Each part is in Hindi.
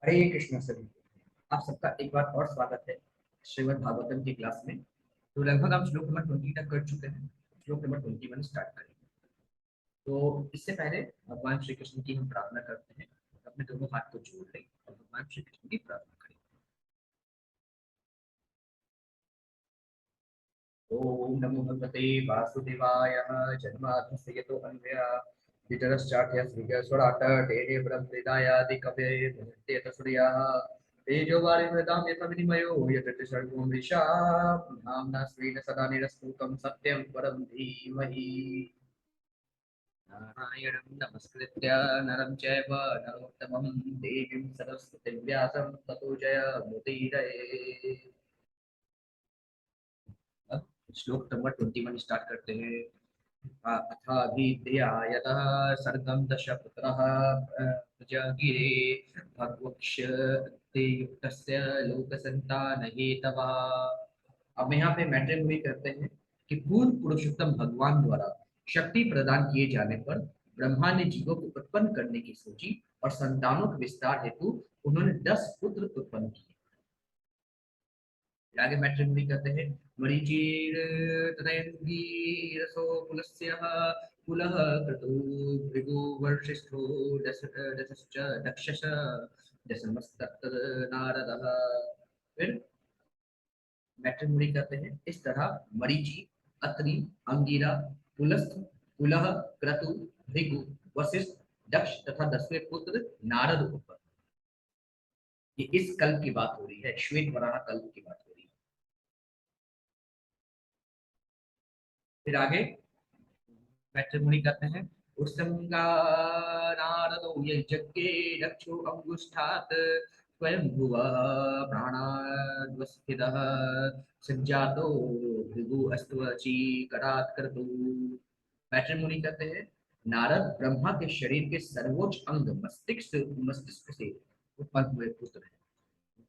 हरे कृष्ण सभी। आप सबका एक बार और स्वागत है श्रीमद् भागवतम की क्लास में। तो लगभग हम श्लोक नंबर 20 तक कर चुके हैं। श्लोक नंबर 21 स्टार्ट करेंगे। तो इससे पहले भगवान श्री कृष्ण की हम प्रार्थना करते हैं। अपने दोनों हाथ को जोड़ लें और भगवान श्री कृष्ण की प्रार्थना करें। ओम नमो भगवते वासुदेवाय। जन्माद्यस्य यतो अन्वया वितरश्चार्थयस्विकस्वराट् तेने ब्रह्महृदायादिकवये मुह्यन्ते तत्सूर्याः तेजोवारिमृतां यथा विनिमयो यजति सर्वो मृषा नाम्ना स्वेन सदा निरस्तुतं सत्यं परं धीमहि। नारायणं नमस्कृत्य नरं चैव नरोत्तमं देवीं सरस्वतीं व्यासं ततो जयमुदीरये। अब श्लोक नंबर 21 स्टार्ट करते हैं। अथाभिध्यायतः सर्गं दशपुत्रः प्रजगिरे भगवक्ष्यते युक्तस्य लोकसन्तानहेतवा। अब यहाँ पे मैट्रिमोनी करते हैं कि पूर्ण पुरुषोत्तम भगवान द्वारा शक्ति प्रदान किए जाने पर ब्रह्मा ने जीवों को उत्पन्न करने की सोची और संतानों के विस्तार हेतु उन्होंने 10 पुत्र उत्पन्न किए। आगे मैट्रिमोनी करते हैं। मरीचिर तनयंगीरसो पुलस्यः कुलः क्रतु भृगु वर्षिष्ठो दशश्च दक्षश दशमस्तत् नारदः। फिर मैट्रिमोनी करते हैं। इस तरह मरीचि, अत्रि, अंगिरा, पुलस्थ, कुलह, क्रतु, भृगु, वशिष्ठ, दक्ष तथा 10वें पुत्र नारद उत्पन्न। ये इस कल्प की बात हो रही है, श्वेत वराह कल्प की बात हो रही है। फिर आगे मैट्रिमोनी करते हैं। उत्संगा नारदो यज्ञे दक्षो अंगुष्ठात् स्वयं भुव प्राणाद्वस्थितः सज्जातो भृगु अस्त्वचीकरात् क्रतु। मैट्रिमोनी करते हैं। नारद ब्रह्मा के शरीर के सर्वोच्च अंग मस्तिष्क से उत्पन्न हुए पुत्र हैं।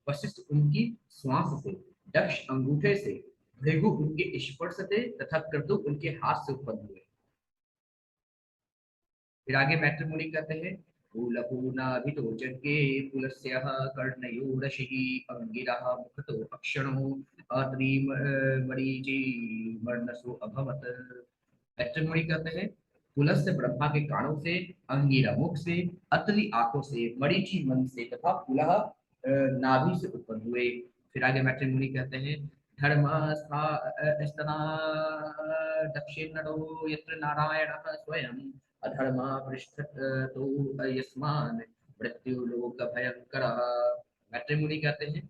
वशिष्ठ उनकी श्वास से, दक्ष अंगूठे से, भृगु उनके स्पर्श से तथा क्रतु उनके हाथ से उत्पन्न हुए। फिर आगे मैट्रिमोनी करते हैं। कुलपूर्णाभितो यज्ञे कुलस्यः कर्णयो ऋषिः अंगिरः मुखतो अक्षणो अत्रिमरीचि वर्णसो अभवत्। मैट्रिमोनी करते हैं। पुलस्त्य ब्रह्मा के कानों से, अंगिरा मुख से, अत्रि आंखों से, मरीचि मन से तथा पुलह नाभि से उत्पन्न हुए। फिर आगे मैट्रिमोनी कहते हैं। धर्म स्तना दक्षिणो यत्र नारायणः स्वयं अधर्मा पृष्ठत तो यस्मान मृत्यु लोक भयंकर। मैत्रेय कहते हैं।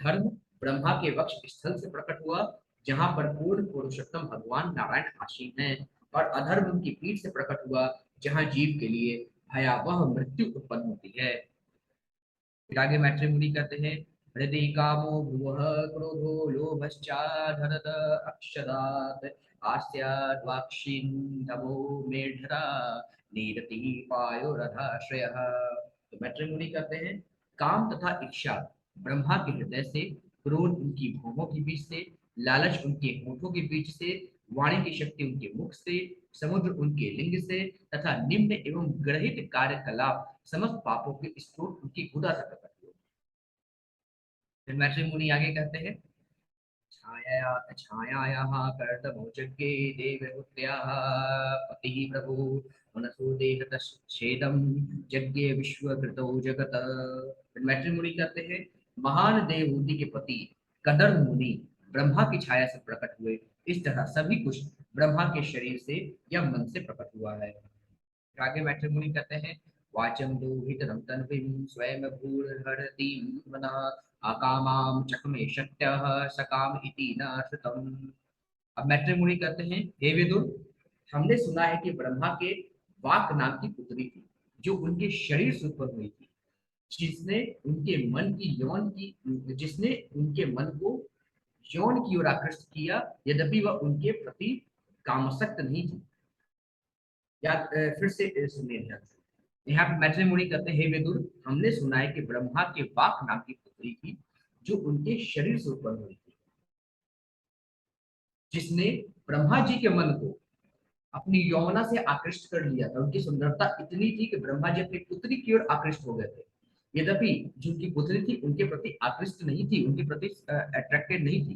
धर्म ब्रह्मा के वक्ष स्थल से प्रकट हुआ, जहां पर पूर्ण पुरुषोत्तम भगवान नारायण आसीन हैं, और अधर्म उनकी पीठ से प्रकट हुआ, जहां जीव के लिए भयावह मृत्यु उत्पन्न होती है। फिर आगे मैत्रेय कहते हैं। हृदय कामो भुवः क्रोधो लोभश्चाधरत अक्षरात् आस्याद्वाक्षिन्नवो मेढ्रा नीरति पायोरधाश्रयः। तो मैत्रेय कहते हैं। काम तथा इच्छा ब्रह्मा के हृदय से, क्रोध उनकी भौहों के बीच से, लालच उनके होठों के बीच से, वाणी की शक्ति उनके मुख से, समुद्र उनके लिंग से तथा निम्न एवं ग्रहित कार्यकलाप समस्त पापों के स्रोत उनकी गुदा से प्रकट हुए। फिर मैत्रेय मुनि आगे कहते हैं। छाया छायायाः कर्तमौचज्ञे देवपुत्र्याः पतिः प्रभु मनसो देहतच्छेदं यज्ञे विश्वकृतौ जगत। फिर मैत्रेय मुनि कहते हैं। महान देवहूति के पति कदर मुनि ब्रह्मा की छाया से प्रकट हुए। इस तरह सभी कुछ ब्रह्मा के शरीर से या मन से प्रकट हुआ है। आगे मैट्रिमोनी कहते हैं। वाचम दोहितरम तन्वीं स्वयं भूर्हरति मना अकामाम चकमे शक्त्यः सकाम इति न श्रुतम्। अब मैट्रिमोनी कहते हैं। हे विदुर, हमने सुना है कि ब्रह्मा के वाक नाम की पुत्री थी, जो उनके शरीर से उत्पन्न हुई थी, जिसने उनके मन की यौन की जिसने उनके मन को यौन की ओर आकृष्ट किया, यद्यपि वह उनके प्रति कामसक्त नहीं थी। या फिर से सुनिए ध्यान से। यहाँ पे मैत्रेय मुनि कहते हैं। हे विदुर, हमने सुना है कि ब्रह्मा के वाक नाम की पुत्री थी, जो उनके शरीर से उत्पन्न हुई थी, जिसने ब्रह्मा जी के मन को अपनी यौवना से आकृष्ट कर लिया था। उनकी सुंदरता इतनी थी कि ब्रह्मा जी अपनी पुत्री की ओर आकृष्ट हो गए थे। यद्यपि जो उनकी पुत्री थी उनके प्रति आकृष्ट नहीं थी, उनके प्रति अट्रैक्टेड नहीं थी।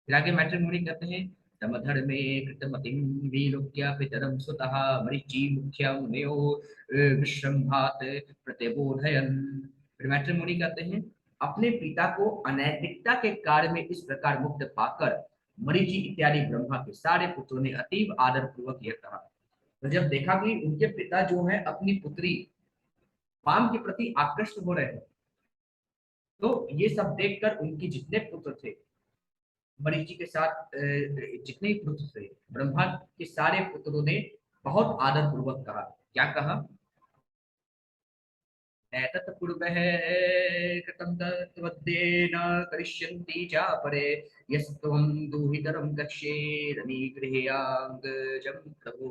फिर आगे मैट्रिमोनी कहते हैं, तमधर्मे कृतमतिं विलोक्य पितरं सुतः मरीचि मुख्यं नयो विश्रम्भात प्रतिबोधयन्। फिर मैट्रिमोनी कहते हैं, अपने पिता को अनैतिकता के कार्य में इस प्रकार मुक्त पाकर मरीचि इत्यादि ब्रह्मा के सारे पुत्रों ने अतीब आदर पूर्वक यह कहा। तो जब देखा कि उनके पिता जो है अपनी पुत्री काम के प्रति आकृष्ट हो रहे हैं, तो ये सब देखकर उनके जितने पुत्र थे, मरीचि के साथ जितने पुत्र थे, ब्रह्मा के सारे पुत्रों ने बहुत आदर पूर्वक कहा। क्या कहा? एतत् पूर्वः कृतं तद्वद्येन करिष्यन्ति च परे यस्त्वं दुहितरं गच्छे रनिगृह्याङ्गजं प्रभु।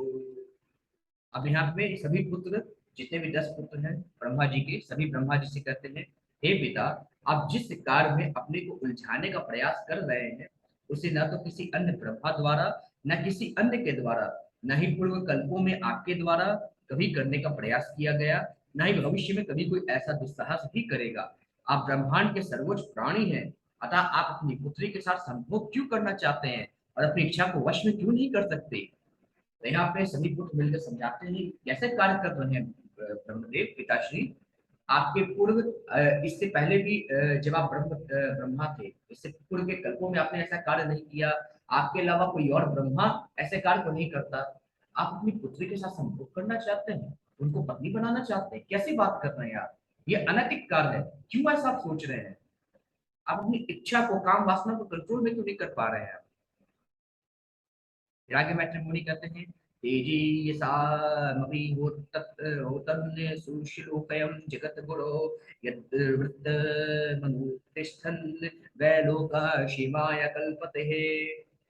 अब यहाँ पे सभी पुत्र, जितने भी 10 पुत्र हैं ब्रह्मा जी के, सभी ब्रह्मा जी से कहते हैं, हे पिता, आप जिस कार्य में अपने को उलझाने का प्रयास कर रहे हैं, उसे न तो किसी अन्य ब्रह्मा द्वारा, न किसी अन्य के द्वारा, न ही पूर्व कल्पों में आपके द्वारा कभी करने का प्रयास किया गया, न ही भविष्य में कभी कोई ऐसा दुस्साहस भी करेगा। आप ब्रह्मांड के सर्वोच्च प्राणी हैं, अतः आप अपनी पुत्री के साथ संभोग क्यों करना चाहते हैं और अपनी इच्छा को वश में क्यों नहीं कर सकते? तो यहाँ पे सभी पुत्र मिलकर समझाते हैं कैसे कार्य कर रहे हैं ब्रह्मदेव पिताश्री। आपके पूर्व इससे पहले भी जब आप ब्रह्मा थे, इससे पूर्व के कल्पों में आपने ऐसा कार्य नहीं किया। आपके अलावा कोई और ब्रह्मा ऐसे कार्य को नहीं करता। आप अपनी पुत्री के साथ संभोग करना चाहते हैं, उनको पत्नी बनाना चाहते हैं, कैसी बात कर रहे हैं आप? ये अनैतिक कार्य है, क्यों ऐसा आप सोच रहे हैं? आप अपनी इच्छा को, काम वासना को कंट्रोल में क्यों नहीं कर पा रहे हैं? आगे मैट्रिमोनी कहते हैं, तेजी यसामपि होतन्य सुश्लोकयं जगत गुरो यद्वृत्त मनुतिष्ठन् वैलोका शिवाय कल्पते।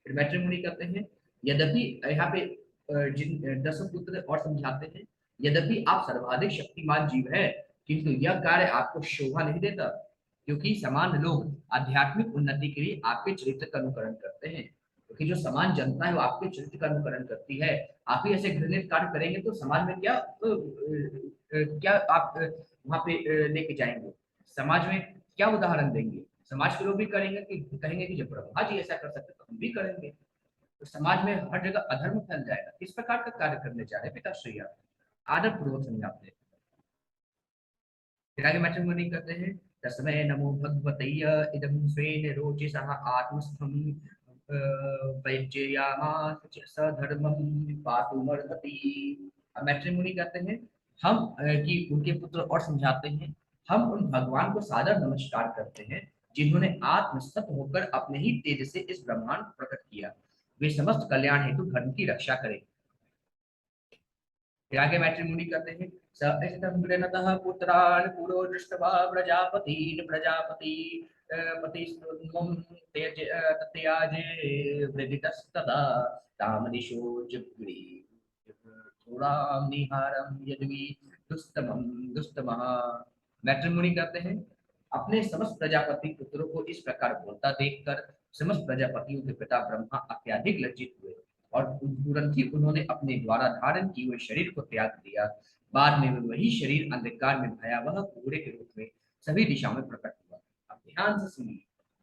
फिर मैट्रिमोनी कहते हैं, यद्यपि यहाँ पे जिन 10 पुत्र और समझाते हैं, यद्यपि आप सर्वाधिक शक्तिमान जीव है, किंतु यह कार्य आपको शोभा नहीं देता, क्योंकि समान लोग आध्यात्मिक उन्नति के लिए आपके चरित्र का अनुकरण करते हैं। क्योंकि जो समान जनता है वो आपके चरित्र का अनुकरण करती है। आप ही ऐसे घृणित कार्य करेंगे तो समाज में क्या क्या आप वहां पे लेके जाएंगे? समाज में क्या उदाहरण देंगे? समाज के लोग भी करेंगे कि कहेंगे कि जब ब्रह्मा जी ऐसा कर सकते तो हम भी करेंगे। तो समाज में हर जगह अधर्म फैल जाएगा। किस प्रकार का कार्य करने जा रहे हैं पिताश्री? आप आदर पूर्वक समझाते हैं। फिर आगे मैट्रिमोनी करते हैं, तस्मै नमो भगवतय्य इदं स्वेन रोचिषः आत्मस्थं वैज्ययामास च सधर्मं पातुमर्हति। अब मैट्रिमोनी कहते हैं, हम कि उनके पुत्र और समझाते हैं, हम उन भगवान को सादर नमस्कार करते हैं जिन्होंने आत्मस्थ होकर अपने ही तेज से इस ब्रह्मांड को प्रकट किया। वे समस्त कल्याण हेतु धर्म की रक्षा करें। फिर आगे मैट्रिमोनी करते हैं, सतः पुत्रान् पुरो दृष्ट्वा प्रजापतीन् प्रजापति पतिस्त्वं तत्याजे वृदितस्तदा तामदिशो जग्री थोड़ाम निहारम यद्वी दुस्तमं दुस्तमः। मैट्रिमोनी करते हैं, अपने समस्त प्रजापति पुत्रों को इस प्रकार बोलता देखकर समस्त प्रजापतियों के पिता ब्रह्मा अत्यधिक लज्जित हुए और तुरंत ही उन्होंने अपने द्वारा धारण किए हुए शरीर को त्याग दिया। बाद में वही शरीर अंधकार में भयावह कोहरे के रूप में सभी दिशाओं में प्रकट हुआ। अब ध्यान से सुनिए,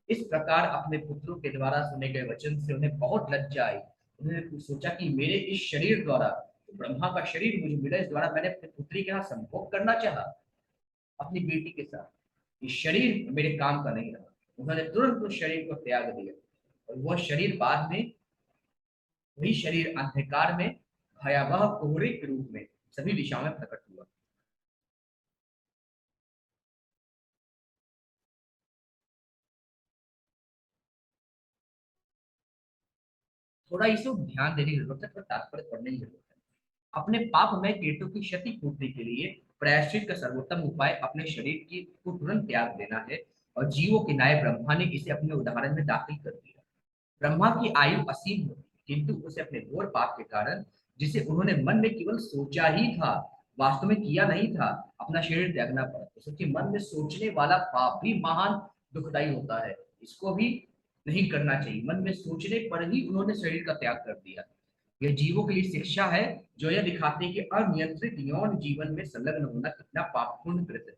इस प्रकार अपने पुत्रों के द्वारा सुने गए वचन से उन्हें बहुत लज्जा आई। उन्होंने सोचा कि मेरे इस शरीर द्वारा, ब्रह्मा का शरीर मुझे मिला, इस द्वारा मैंने अपनी पुत्री के साथ संभोग करना चाहा, अपनी बेटी के साथ। ये शरीर मेरे काम का नहीं रहा। उन्होंने तुरंत उस शरीर को त्याग दिया और वह शरीर बाद में, वही शरीर अंधकार में भयावह कोहरे के रूप में सभी दिशाओं में प्रकट हुआ। थोड़ा इसे ध्यान देने की जरूरत है, थोड़ा तात्पर्य पढ़ने की जरूरत है। अपने पाप में कीटों की क्षति पूर्ति के लिए प्रायश्चित का सर्वोत्तम उपाय अपने शरीर की को तुरंत त्याग देना है, और जीवों के नायक ब्रह्मा ने इसे अपने उदाहरण में दाखिल कर दिया। ब्रह्मा की आयु असीम होती, किंतु उसे अपने घोर पाप के कारण, जिसे उन्होंने मन में केवल सोचा ही था, वास्तव में किया नहीं था, अपना शरीर त्यागना पड़ा। तो सोचिए, मन में सोचने वाला पाप भी महान दुखदायी होता है। इसको भी नहीं करना चाहिए। मन में सोचने पर ही उन्होंने शरीर का त्याग कर दिया। यह जीवों के लिए शिक्षा है, जो यह दिखाते हैं कि अनियंत्रित यौन जीवन में संलग्न होना कितना पापपूर्ण कृत्य है।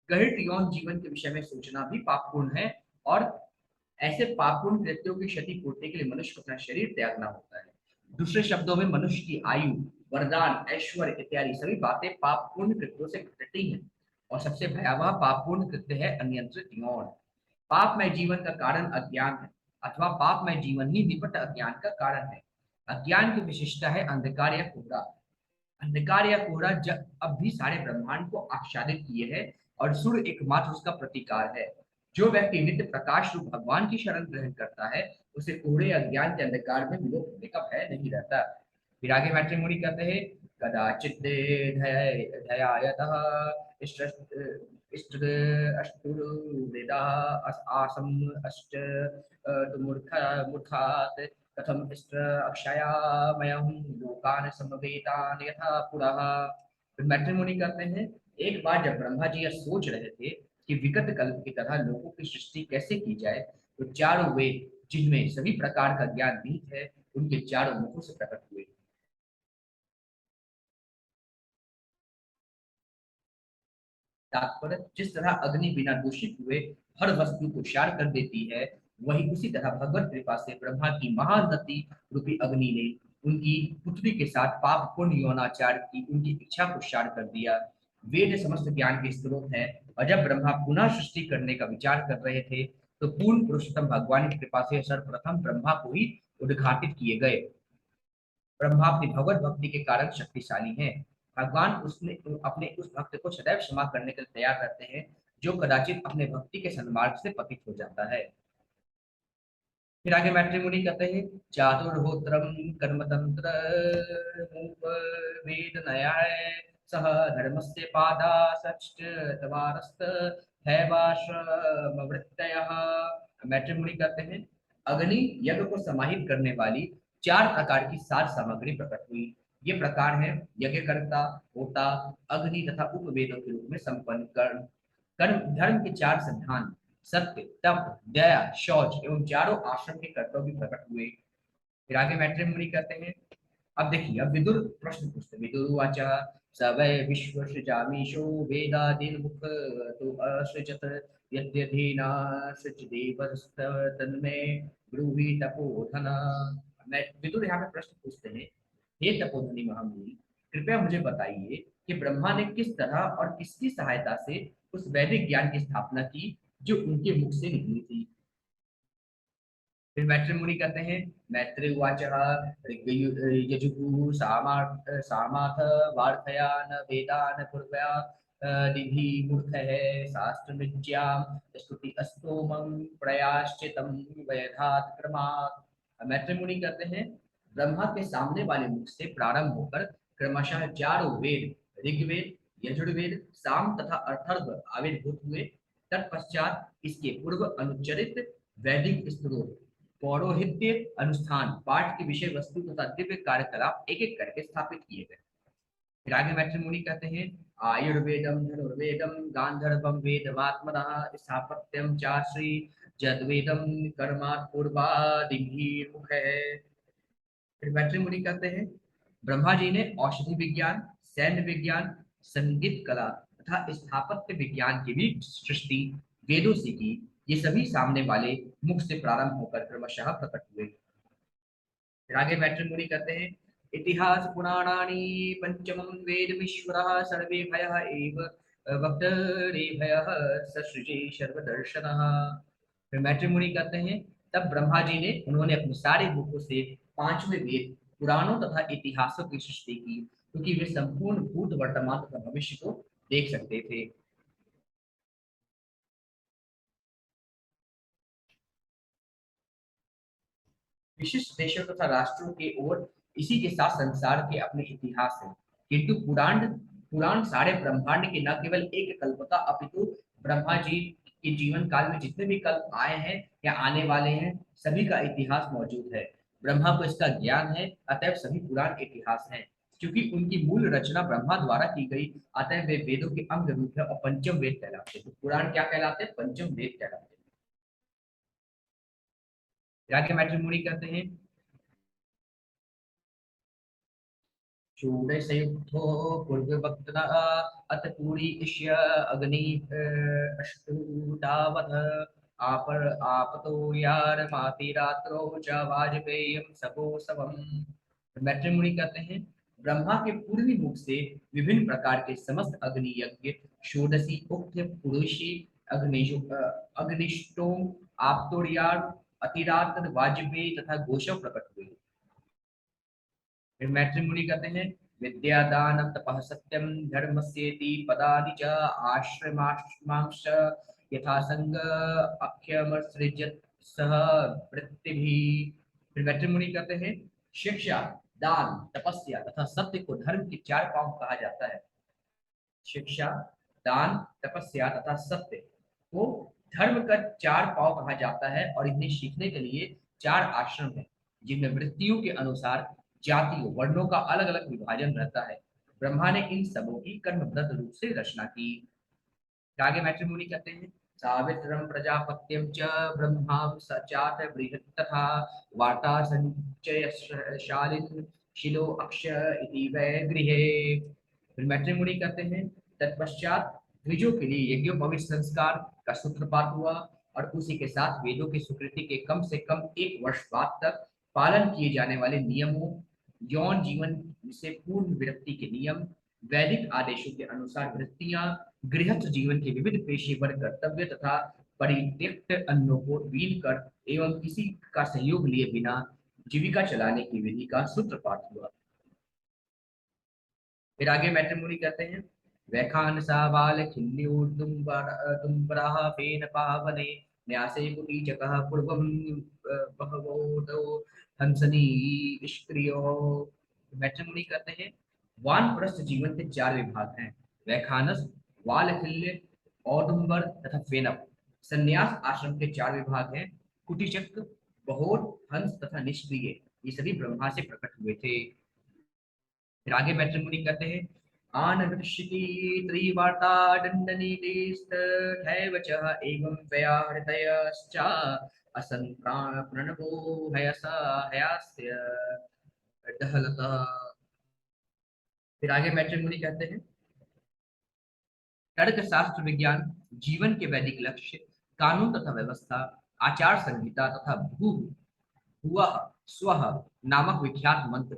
गहन यौन जीवन के विषय में सोचना भी पापपूर्ण है, और ऐसे पापपूर्ण कृत्यों की क्षति पूर्ति के लिए मनुष्य को अपना शरीर त्यागना होता है। दूसरे शब्दों में मनुष्य की आयु, वरदान, ऐश्वर्य इत्यादि सभी बातें पापपूर्ण कृत्यों से घटती हैं। और सबसे भयावह पापपूर्ण कृत्य है अनियंत्रित यौन। पापमय जीवन का कारण अज्ञान है, अथवा पापमय जीवन ही निपट अज्ञान का कारण है। अज्ञान की विशिष्टता है अंधकार या कोहरा। अंधकार या कोहरा जब अब भी सारे ब्रह्मांड को आच्छादित किए है, और सूर्य एकमात्र उसका प्रतिकार है। जो व्यक्ति नित्य प्रकाश रूप भगवान की शरण ग्रहण करता है, उसे कोहरे अज्ञान के अंधकार में विलोप होने का भय नहीं रहता। फिर आगे मैत्रेय मुनि कहते हैं, कदाचित धयायतः इष्ट इष्ट अष्टुर्वेदा आसम अष्ट मूर्खात् कथम इष्ट अक्षयामयं लोकान समवेतान यथा पुरः। फिर मैत्रेय मुनि कहते हैं, एक बार जब ब्रह्मा जी यह सोच रहे थे कि विगत कल्प की तरह लोगों की सृष्टि कैसे की जाए, तो चारों वेद, जिनमें सभी प्रकार का ज्ञान निहित है, उनके चारों मुखों से प्रकट हुए। तात्पर्य, जिस तरह अग्नि बिना दूषित हुए हर वस्तु को क्षार कर देती है, वही उसी तरह भगवत कृपा से ब्रह्मा की महानति रूपी अग्नि ने उनकी पुत्री के साथ पाप पूर्ण यौनाचार की उनकी इच्छा को क्षार कर दिया। वेद समस्त ज्ञान के स्रोत है, और जब ब्रह्मा पुनः सृष्टि करने का विचार कर रहे थे, तो पूर्ण पुरुषोत्तम भगवान की कृपा से सर्वप्रथम ब्रह्मा को ही उद्घाटित किए गए। ब्रह्मा अपनी भगवत भक्ति के कारण शक्तिशाली हैं। भगवान उसने अपने उस भक्त को सदैव क्षमा करने के लिए तैयार रहते हैं, जो कदाचित अपने भक्ति के सन्मार्ग से पतित हो जाता है। फिर आगे मैत्रेय मुनि कहते हैं, चातुर्होत्रम कर्मतंत्र वेद न्याय सह धर्मस्य पादा षष्ठ तवारस्त हैवाश्रमवृत्तयः। मैत्रेय मुनि कहते हैं, अग्नि यज्ञ को समाहित करने वाली चार प्रकार की सात सामग्री प्रकट हुई। ये प्रकार है यज्ञकर्ता, होता, अग्नि तथा उपवेदों के रूप में संपन्न कर्म, कर्म धर्म के चार सिद्धांत, सत्य, तप, दया, शौच एवं चारों आश्रम के कर्तव्य प्रकट हुए। फिर आगे मैत्रेय मुनि कहते हैं, अब देखिए, अब विदुर प्रश्न पूछते हैं। विदुर्वाच, स वै विश्वसृजामीशो वेदादीन् मुख तो असृजत यद्यधीना सृजदेवस्तन्मे ब्रूहि तपोधन। मैं विदुर यहाँ पे प्रश्न पूछते हैं, हे तपोधनी महामुनि, कृपया मुझे बताइए कि ब्रह्मा ने किस तरह और किसकी सहायता से उस वैदिक ज्ञान की स्थापना की जो उनके मुख से निकली थी। फिर मैत्रेय मुनि कहते हैं, मैत्रेय उवाच, यजुः सामाथ वार्तयान वेदान पूर्वया दिभि मूर्खः शास्त्रविद्यां स्तुति अस्तोमं प्रयाश्चितं वैधात् क्रमात्। मैत्रेय मुनि कहते हैं, ब्रह्मा के सामने वाले मुख से प्रारंभ होकर क्रमशः चारों वेद, ऋग्वेद, यजुर्वेद, साम तथा अथर्व आविर्भूत हुए। तत्पश्चात इसके पूर्व अनुच्चरित वैदिक स्त्रोत, पौरोहित्य अनुष्ठान, पाठ की विषय वस्तु तथा दिव्य कार्यकलाप एक एक करके स्थापित किए गए। फिर आगे मैत्रेय मुनि कहते हैं, आयुर्वेदम धनुर्वेदम गांधर्वम वेदमात्मनः स्थापत्यम चाश्री जद्वेदम कर्मात् पूर्वादिभिर्मुख है। फिर मैत्रेय मुनि कहते हैं, ब्रह्मा जी ने औषधि विज्ञान, सैन्य विज्ञान, संगीत कला तथा स्थापत्य विज्ञान की भी सृष्टि वेदों से की। ये सभी सामने वाले मुख से प्रारंभ होकर क्रमशः प्रकट हुए। फिर आगे मैत्रेय मुनि कहते हैं, इतिहास पुराणानि पंचमं वेदमीश्वरः सर्वे भयः एव वक्तरे भयः ससृजे सर्वदर्शनः। फिर मैत्रेय मुनि कहते हैं, तब ब्रह्मा जी ने उन्होंने अपने सारे मुखों से पांचवें वेद, पुराणों तथा इतिहासों की सृष्टि की, क्योंकि वे संपूर्ण भूत, वर्तमान तथा भविष्य को देख सकते थे। विशिष्ट देशों तथा राष्ट्रों के ओर इसी के साथ संसार के अपने इतिहास हैं। किंतु पुराण पुराण सारे ब्रह्मांड के न केवल एक कल्प का, अपितु ब्रह्मा जी के जीवन काल में जितने भी कल्प आए हैं या आने वाले हैं, सभी का इतिहास मौजूद है। ब्रह्मा को इसका ज्ञान है, अतएव सभी पुराण इतिहास हैं। क्योंकि उनकी मूल रचना ब्रह्मा द्वारा की गई, अतएव वे वेदों के अंग रूप है और पंचम वेद कहलाते हैं। तो पुराण क्या कहलाते हैं? पंचम वेद कहलाते हैं। आगे मैत्रेय मुनि कहते हैं, षोडशयुक्तो पूर्ववक्तना अत पूरी इष्य अग्नि अष्टु तावत् आपर आपतो यार माति रात्रो च वाजपेयम सबो सबम। मैत्रेय कहते हैं ब्रह्मा के पूर्वी मुख से विभिन्न प्रकार के समस्त अग्नि यज्ञ षोडशी उक्त पुरुषी अग्निष्टोम आप्तोरियार अतिरात्र वाजपेयी तथा गोशव प्रकट हुए। फिर मैत्री मुनि कहते हैं विद्यादान तपः सत्यम धर्मस्येति पदानि च आश्रमाश्रमांश यथा संग अख्यमसृजत सह वृत्तिभिः। फिर मैत्री मुनि कहते हैं शिक्षा, दान, तपस्या तथा सत्य को धर्म के चार पांव कहा जाता है। शिक्षा, दान, तपस्या तथा सत्य को धर्म का चार पांव कहा जाता है और इन्हें सीखने के लिए चार आश्रम हैं जिनमें वृत्तियों के अनुसार जातियों वर्णों का अलग अलग विभाजन रहता है। ब्रह्मा ने इन सबों की कर्मबद्ध रूप से रचना की। आगे मैट्रिमोनी कहते हैं सावित्रम प्रजापत्यम च ब्रह्मां सचात बृहत् तथा वार्ता संचयशालिन शिलो अक्ष इति वै गृहे। फिर मैट्रिमोनी कहते हैं तत्पश्चात द्विजों के लिए यज्ञोपवीत संस्कार का सूत्रपात हुआ और उसी के साथ वेदों की स्वीकृति के कम से कम एक वर्ष बाद तक पालन किए जाने वाले नियमों, यौन जीवन से पूर्ण विरक्ति के नियम, वैदिक आदेशों के अनुसार वृत्तियां, गृहस्थ जीवन के विविध पेशेवर कर्तव्य तथा परित्यक्त अन्नों को बीन कर एवं किसी का सहयोग लिए बिना जीविका चलाने की विधि का सूत्रपात हुआ। फिर आगे मैट्रिमोनी कहते हैं वैखान सा बाल खिल्योर्दुम्बरः फेन पावने न्यासे कुटीचकः पूर्वं बहवोदो हंसनी निष्क्रियो। मैट्रिमोनी कहते हैं वानप्रस्थ जीवन के चार विभाग हैं वैखानस, वालखिल्य, औदुंबर तथा फेनक। संन्यास आश्रम के चार विभाग हैं कुटीचक, बहोर, हंस तथा निष्क्रिय। ये सभी ब्रह्मा से प्रकट हुए थे। फिर आगे मैत्रेय कहते हैं आनवृष्टि त्रिवार्ता दंडनीतिस्तथैव च एवं त्वया हृदयश्च असन् प्रणवो हयसा हयास्य दहलतः। फिर आगे मैत्रेय कहते हैं तर्क शास्त्र विज्ञान, जीवन के वैदिक लक्ष्य, कानून तथा व्यवस्था, आचार संहिता तथा भू हुआ स्व नामक विख्यात मंत्र,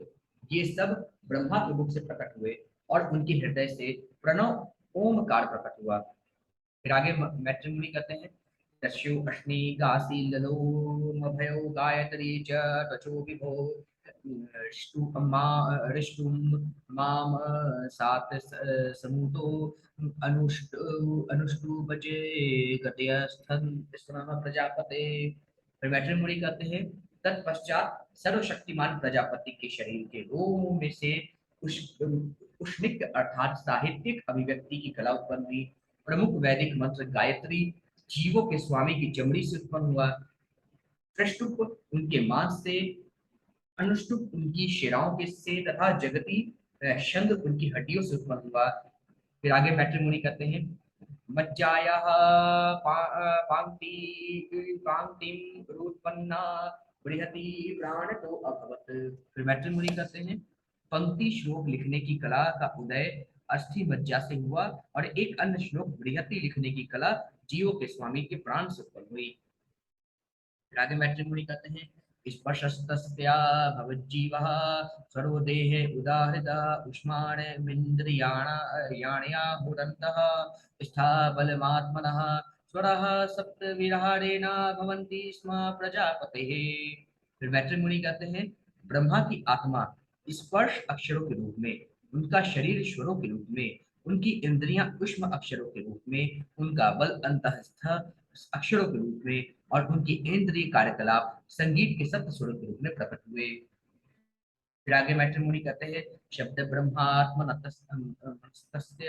ये सब ब्रह्मा के मुख से प्रकट हुए और उनके हृदय से प्रणव ओमकार प्रकट हुआ। फिर आगे मैत्री मुनि कहते हैं दस्यु अश्नि गासी ललोमभयो गायत्री च त्वचो विभो ऋष्टुम माम सात समुतो अनुष्टु बजे गतयस्थन स्नः प्रजापते। फिर मैत्री मुनि कहते हैं तत्पश्चात सर्वशक्तिमान प्रजापति के शरीर के रोम में से उष्णिक अर्थात साहित्यिक अभिव्यक्ति की कला उत्पन्न हुई। प्रमुख वैदिक मंत्र गायत्री जीवों के स्वामी की चमड़ी से उत्पन्न हुआ, त्रिष्टुप उनके मांस से, अनुष्टुप उनकी शिराओं के से तथा जगती शंद उनकी हड्डियों से उत्पन्न हुआ। फिर आगे मैट्रिमोनी कहते हैं मज्जायाः पांक्तिं रुत्पन्ना बृहति प्राणतो अभवत्। फिर मैट्रिमोनी कहते हैं पंक्ति श्लोक लिखने की कला का उदय अस्थि मज्जा से हुआ और एक अन्य श्लोक बृहति लिखने की कला जीवों के स्वामी के प्राण से उत्पन्न हुई। रागे मैत्रिमुनि कहते हैं स्पर्शस्तस्या भवज्जीवः स्वरो देहे उदाहृता उष्माणमिन्द्रियाणा याण्या हुरन्तः स्थाबलमात्मनः स्वरः सप्तविहारेण भवन्ति स्म प्रजापतेः। फिर मैत्रिमुनि कहते हैं ब्रह्मा की आत्मा स्पर्श अक्षरों के रूप में, उनका शरीर स्वरों के रूप में, उनकी इंद्रियां उष्म अक्षरों के रूप में, उनका बल अंतःस्थ अक्षरों के रूप में और उनकी इंद्रिय कार्यकलाप संगीत के सप्त स्वरों के रूप में प्रकट हुए। फिर आगे मैत्रिमुनि कहते हैं शब्द ब्रह्मात्मनस्तस्य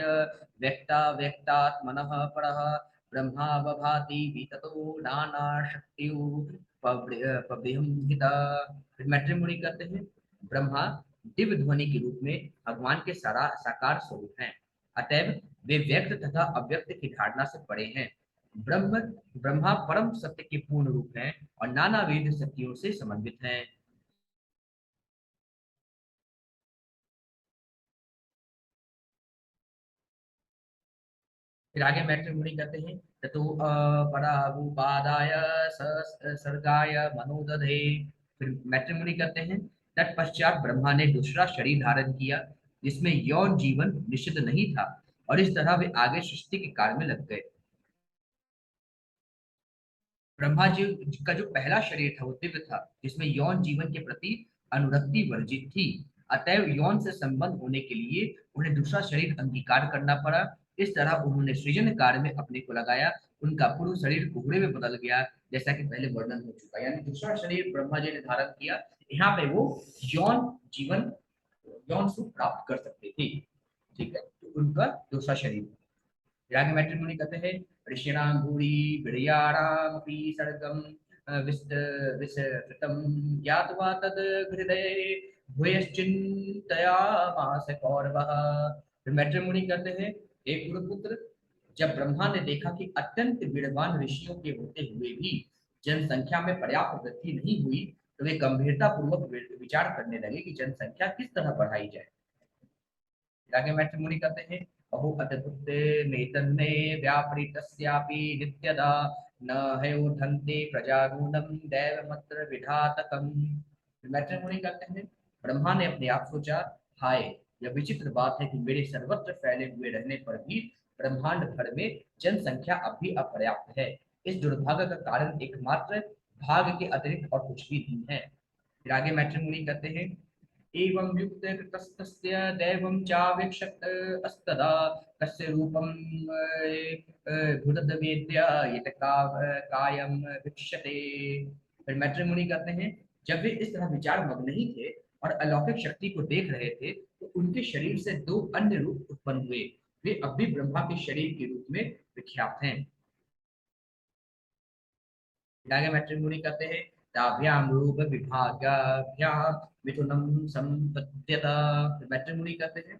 व्यक्ता व्यक्तात्मनः परः ब्रह्मा बभाति विततो नाना शक्तियो पबृहंहिता। फिर मैत्रिमुनि कहते हैं ब्रह्मा दिव्य ध्वनि के रूप में भगवान के सारा साकार स्वरूप हैं, अतएव वे व्यक्त तथा अव्यक्त की धारणा से परे हैं। ब्रह्मा परम सत्य के पूर्ण रूप हैं और नाना वेद शक्तियों से समन्वित हैं। फिर आगे मैत्रेय कहते हैं ततो पराभूपादाय सर्गाय मनोदधे। फिर मैत्रेय कहते हैं तत्पश्चात ब्रह्मा ने दूसरा शरीर धारण किया जिसमें यौन जीवन निषिद्ध नहीं था, और इस तरह वे आगे सृष्टि के कार्य में लग गए। ब्रह्मा जी का जो पहला शरीर था वो दिव्य था, जिसमें यौन जीवन के प्रति अनुरक्ति वर्जित थी। अतएव यौन से संबंध होने के लिए उन्हें दूसरा शरीर अंगीकार करना पड़ा। इस तरह उन्होंने सृजन कार्य में अपने को लगाया। उनका पूर्व शरीर कोहरे में बदल गया, जैसा कि पहले वर्णन हो चुका। यानी दूसरा शरीर ब्रह्मा जी ने धारण किया, यहाँ पे वो यौन जीवन, यौन सुख प्राप्त कर सकते थे। ठीक है, तो उनका दूसरा शरीर। याज्ञ मैत्रेय मुनि कहते हैं ऋषिणां भूरि विरयाणामपि सर्गं विस्तृतं ज्ञात्वा तद् हृदये भूयश्चिन्तयामास कौरवः। फिर मैत्रेय मुनि कहते हैं एक गुरुपुत्र, जब ब्रह्मा ने देखा कि अत्यंत वीरवान ऋषियों के होते हुए भी जनसंख्या में पर्याप्त वृद्धि नहीं हुई, तो वे गंभीरता पूर्वक विचार करने लगे कि जनसंख्या किस तरह बढ़ाई जाए। आगे मैत्रेय मुनि कहते हैं बहु अद्भुते नेतन्ने व्यापृतस्यापि नित्यदा न हयोधन्ते प्रजागुणं दैवमत्र विधातकम्। मैत्रेय मुनि कहते हैं ब्रह्मा ने अपने आप सोचा, हाय, यह विचित्र बात है कि मेरे सर्वत्र फैले हुए रहने पर भी ब्रह्मांड भर में जनसंख्या अब भी अपर्याप्त है। इस दुर्भाग्य का कारण एकमात्र भाग के अतिरिक्त और कुछ भी नहीं है। फिर आगे मैत्रेय मुनि कहते हैं एवं युक्त कृतस्तस्य दैवं चावेक्षत अस्तदा तस्य रूपं भूतदवेद्य यत् कायं वीक्षते। फिर मैत्रेय मुनि कहते हैं जब वे इस तरह विचार मग्न नहीं थे और अलौकिक शक्ति को देख रहे थे, तो उनके शरीर से दो अन्य रूप उत्पन्न हुए। वे अब भी ब्रह्मा के शरीर के रूप में विख्यात हैं। आगे मैत्रेय मुनि कहते हैं ताभ्याम रूप विभागाभ्याम मिथुनम संपद्यत। मैत्रेय मुनि कहते हैं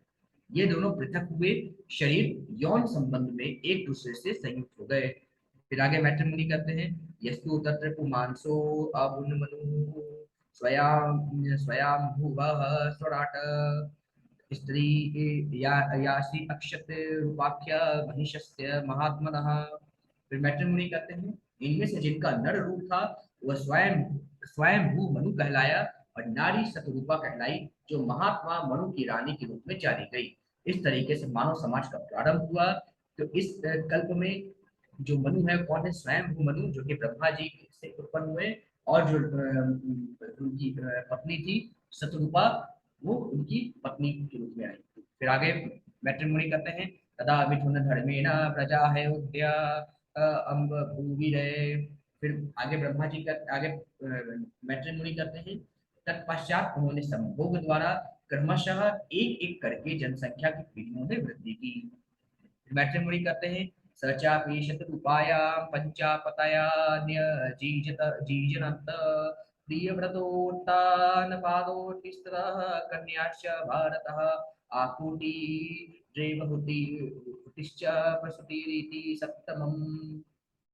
ये दोनों पृथक हुए शरीर यौन संबंध में एक दूसरे से संयुक्त हो गए। फिर आगे मैत्रेय मुनि कहते हैं यस्तु तत्र पुमांसो अबुन्मनु स्वयं स्वयं भुवः स्वराट स्त्री या यासी अक्षत रूपाख्य महिषस्य महात्मनः। फिर मैत्रेय मुनि कहते हैं इनमें से जिनका नर रूप था वह स्वयं स्वयं भू मनु कहलाया, और नारी शतरूपा कहलाई, जो महात्मा मनु की रानी के रूप में जानी गई। इस तरीके से मानव समाज का प्रारंभ हुआ। तो इस कल्प में जो मनु है कौन है? स्वयं भू मनु, जो कि ब्रह्मा जी से उत्पन्न हुए, और जो उनकी पत्नी थी शतरूपा, वो उनकी पत्नी के रूप में आई। फिर आगे मैट्रिमोनी करते हैं तदा मिथुन धर्मेण प्रजा है उद्या अम्ब भूविरे। फिर आगे ब्रह्मा जी का आगे मैट्रिमोनी करते हैं तत्पश्चात उन्होंने संभोग द्वारा क्रमशः एक एक करके जनसंख्या की पीढ़ियों में वृद्धि की। मैट्रिमोनी करते हैं सचापि शतरूपायां पंचापतया न्यजीजत जीजनत प्रियव्रतोत्तानपादोत्तिस्रः कन्याश्च भारतः आकुटी त्रैवहुतिश्च प्रसूतिरिति सप्तमम्।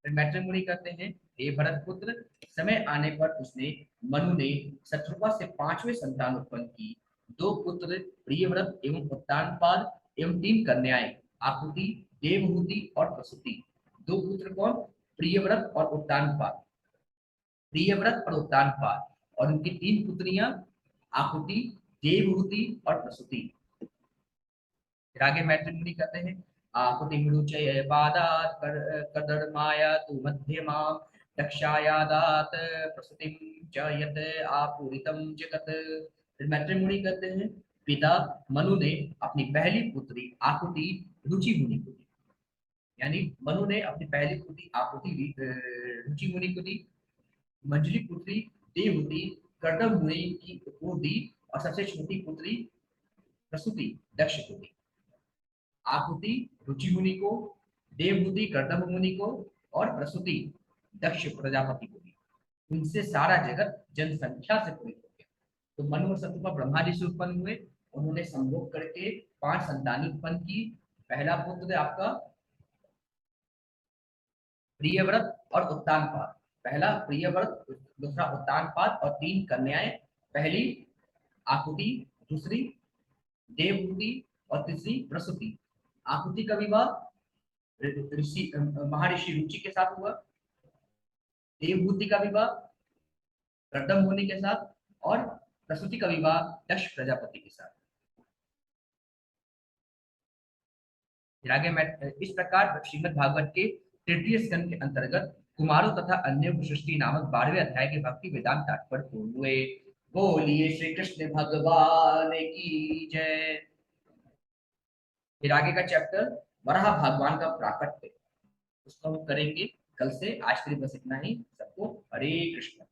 फिर मैत्रेय कहते हैं हे भरत पुत्र, समय आने पर उसने मनु ने शत्रुपा से पांचवें संतान उत्पन्न की। दो पुत्र प्रियव्रत एवं उत्तानपाद एवं तीन कन्याएं आकुति, देवहूति और प्रसूति। दो पुत्र कौन? प्रियव्रत और उत्तानपाद। प्रियव्रत और उत्तानपाद, और उनकी तीन पुत्रियां आकुति, देवहूति और प्रसूति। फिर आगे मैत्रेय मुनि कहते हैं आकुति मृचय पादात कदर्माया तु मध्यमा दक्षायादात प्रसूतिम च यत आपूरितम जगत। फिर मैत्रेय मुनि कहते हैं पिता मनु ने अपनी पहली पुत्री आकुति रुचि मुनि को दी। यानी मनु ने अपनी पहली पुत्री आकुति रुचि मुनि को दी, मंजली पुत्री देवहूति कर्दम मुनि की को दी, और सबसे छोटी पुत्री प्रसूति दक्ष को दी। आकुति रुचि मुनि को, देवहूति कर्दम मुनि को, और प्रसूति दक्ष प्रजापति को दी। उनसे सारा जगत जनसंख्या से पूरित हो गया। तो मनु और शतरूपा ब्रह्मा जी से उत्पन्न हुए। उन्होंने संभोग करके पांच संतानें उत्पन्न की। पहला पुत्र आपका प्रियव्रत और उत्तानपाद। पहला प्रियव्रत, दूसरा उत्तानपाद, और तीन कन्याएं। पहली आकुति, दूसरी देवहूति और तीसरी प्रसूति। आकुति का विवाह ऋषि महर्षि रुचि के साथ हुआ, देवभूति का विवाह प्रथम मुनि के साथ, और प्रसूति का विवाह दक्ष प्रजापति के साथ। फिर आगे मैं इस प्रकार श्रीमद् भागवत के तृतीय स्कंद के अंतर्गत कुमारों तथा अन्य की सृष्टि नामक 12वें अध्याय के भक्ति वेदांत तात्पर्य पूर्ण हुए। बोलिए श्री कृष्ण भगवान की जय। फिर आगे का चैप्टर वराह भगवान का प्राकट्य, उसको हम करेंगे कल से। आज के लिए बस इतना ही। सबको हरे कृष्ण।